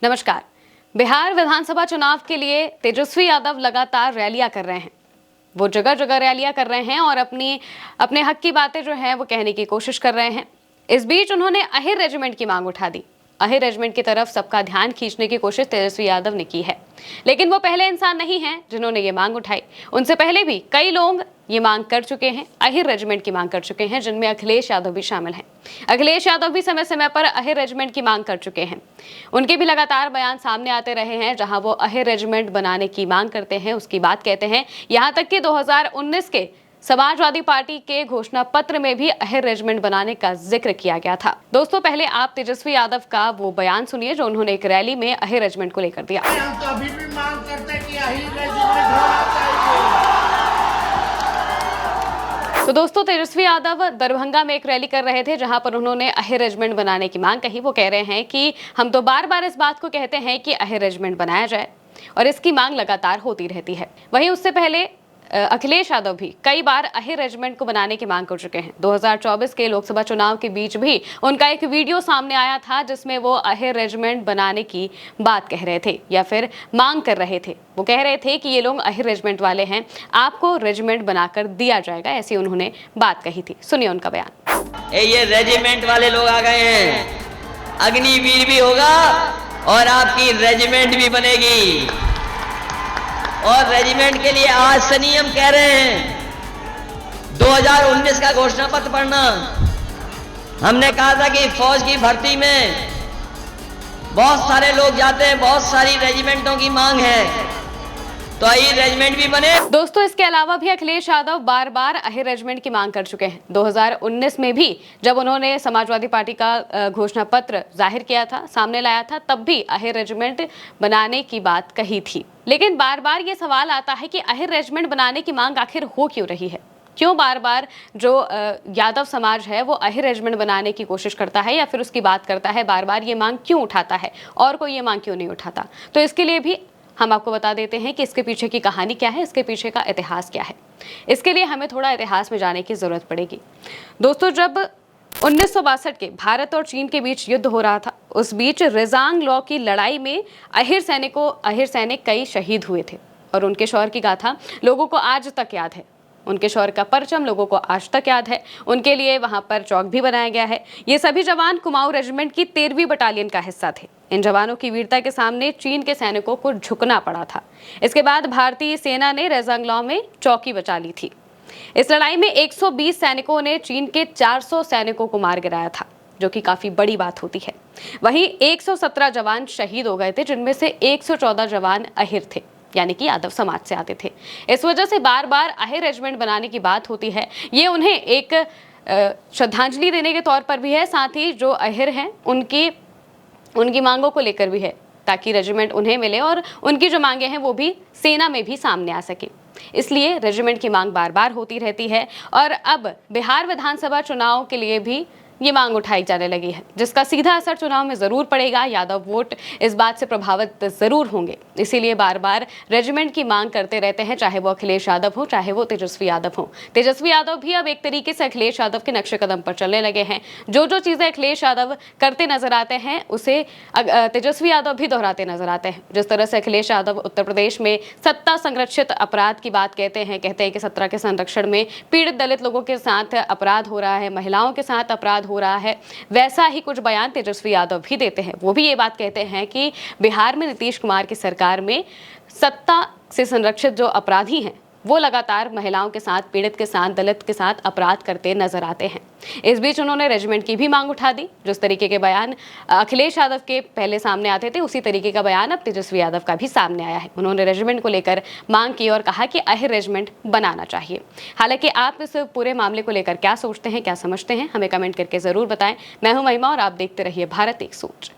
नमस्कार। बिहार विधानसभा चुनाव के लिए तेजस्वी यादव लगातार रैलियां कर रहे हैं। वो जगह जगह रैलियां कर रहे हैं और अपने हक की बातें जो है वो कहने की कोशिश कर रहे हैं। इस बीच उन्होंने अहिर रेजिमेंट की मांग उठा दी। अहिर रेजिमेंट की तरफ सबका ध्यान खींचने की कोशिश तेजस्वी यादव ने की है, लेकिन वो पहले इंसान नहीं हैं जिन्होंने ये मांग उठाई। उनसे पहले भी कई लोग ये मांग कर चुके हैं, अहिर रेजिमेंट की मांग कर चुके हैं, जिनमें अखिलेश यादव भी शामिल हैं। अखिलेश यादव भी समय समय पर अहिर रेजिमेंट की मांग कर चुके हैं। उनके भी लगातार बयान सामने आते रहे हैं, जहां वो अहिर रेजिमेंट बनाने की मांग करते हैं, उसकी बात कहते हैं। यहां तक कि 2019 के समाजवादी पार्टी के घोषणा पत्र में भी अहिर रेजिमेंट बनाने का जिक्र किया गया था। दोस्तों, पहले आप तेजस्वी यादव का वो बयान सुनिए जो उन्होंने एक रैली में अहिर रेजिमेंट को लेकर दिया। हम तो अभी भी मांग करते हैं कि अहिर रेजिमेंट होना चाहिए। तो दोस्तों, तेजस्वी यादव दरभंगा में एक रैली कर रहे थे, जहां पर उन्होंने अहिर रेजिमेंट बनाने की मांग कही। वो कह रहे हैं कि हम तो बार बार इस बात को कहते हैं कि अहिर रेजिमेंट बनाया जाए और इसकी मांग लगातार होती रहती है। वहीं उससे पहले अखिलेश यादव भी कई बार अहिर रेजिमेंट को बनाने की मांग कर चुके हैं। 2024 के लोकसभा चुनाव के बीच भी उनका एक वीडियो सामने आया था, जिसमें वो अहिर रेजिमेंट बनाने की बात कह रहे थे या फिर मांग कर रहे थे। वो कह रहे थे कि ये लोग अहिर रेजिमेंट वाले हैं, आपको रेजिमेंट बनाकर दिया जाएगा, ऐसी उन्होंने बात कही थी। सुनिए उनका बयान। ये रेजिमेंट वाले लोग आ गए हैं, अग्निवीर भी होगा और आपकी रेजिमेंट भी बनेगी। और रेजिमेंट के लिए आज से नियम कह रहे हैं। 2019 का घोषणा पत्र पढ़ना। हमने कहा था कि फौज की भर्ती में बहुत सारे लोग जाते हैं, बहुत सारी रेजिमेंटों की मांग है, तो अहिर रेजिमेंट भी बने। दोस्तों, इसके अलावा भी अखिलेश यादव बार बार अहिर रेजिमेंट की मांग कर चुके हैं। 2019 में भी जब उन्होंने समाजवादी पार्टी का घोषणा पत्र जाहिर किया था, सामने लाया था, तब भी अहिर रेजिमेंट बनाने की बात कही थी। लेकिन बार बार ये सवाल आता है कि अहिर रेजिमेंट बनाने की मांग आखिर हो क्यों रही है? क्यों बार बार जो यादव समाज है वो अहिर रेजिमेंट बनाने की कोशिश करता है या फिर उसकी बात करता है, बार बार ये मांग क्यों उठाता है और कोई ये मांग क्यों नहीं उठाता? तो इसके लिए भी हम आपको बता देते हैं कि इसके पीछे की कहानी क्या है, इसके पीछे का इतिहास क्या है। इसके लिए हमें थोड़ा इतिहास में जाने की जरूरत पड़ेगी। दोस्तों, जब 1962 के भारत और चीन के बीच युद्ध हो रहा था, उस बीच रेजांग लॉ की लड़ाई में अहिर सैनिक कई शहीद हुए थे और उनके शौर्य की गाथा लोगों को आज तक याद है। उनके शौर्य का परचम लोगों को आज तक याद है। उनके लिए वहां पर चौक भी बनाया गया है। ये सभी जवान कुमाऊं रेजिमेंट की 13वीं बटालियन का हिस्सा थे। इन जवानों की वीरता के सामने चीन के सैनिकों को झुकना पड़ा था। इसके बाद भारतीय सेना ने रेजांगलॉ में चौकी बचा ली थी। इस लड़ाई में 120 सैनिकों ने चीन के 400 सैनिकों को मार गिराया था, जो कि काफी बड़ी बात होती है। वहीं 117 जवान शहीद हो गए थे, जिनमें से 114 जवान अहिर थे, यानी कि यादव समाज से आते थे। इस वजह से बार बार अहिर रेजिमेंट बनाने की बात होती है। ये उन्हें एक श्रद्धांजलि देने के तौर पर भी है, साथ ही जो अहिर हैं उनकी मांगों को लेकर भी है, ताकि रेजिमेंट उन्हें मिले और उनकी जो मांगे हैं वो भी सेना में भी सामने आ सके। इसलिए रेजिमेंट की मांग बार बार होती रहती है और अब बिहार विधानसभा चुनाव के लिए भी ये मांग उठाई जाने लगी है, जिसका सीधा असर चुनाव में जरूर पड़ेगा। यादव वोट इस बात से प्रभावित जरूर होंगे, इसीलिए बार बार रेजिमेंट की मांग करते रहते हैं, चाहे वो अखिलेश यादव हो, चाहे वो तेजस्वी यादव हो। तेजस्वी यादव भी अब एक तरीके से अखिलेश यादव के नक्शे कदम पर चलने लगे हैं। जो जो चीजें अखिलेश यादव करते नजर आते हैं, उसे तेजस्वी यादव भी दोहराते नजर आते हैं। जिस तरह से अखिलेश यादव उत्तर प्रदेश में सत्ता संरक्षित अपराध की बात कहते हैं कि सत्ता के संरक्षण में पीड़ित दलित लोगों के साथ अपराध हो रहा है, महिलाओं के साथ अपराध हो रहा है, वैसा ही कुछ बयान तेजस्वी यादव भी देते हैं। वो भी ये बात कहते हैं कि बिहार में नीतीश कुमार की सरकार में सत्ता से संरक्षित जो अपराधी हैं वो लगातार महिलाओं के साथ, पीड़ित के साथ, दलित के साथ अपराध करते नजर आते हैं। इस बीच उन्होंने रेजिमेंट की भी मांग उठा दी। जिस तरीके के बयान अखिलेश यादव के पहले सामने आते थे, उसी तरीके का बयान अब तेजस्वी यादव का भी सामने आया है। उन्होंने रेजिमेंट को लेकर मांग की और कहा कि अहिर रेजिमेंट बनाना चाहिए। हालांकि आप इस पूरे मामले को लेकर क्या सोचते हैं, क्या समझते हैं, हमें कमेंट करके जरूर बताएं। मैं हूं महिमा और आप देखते रहिए भारत एक सोच।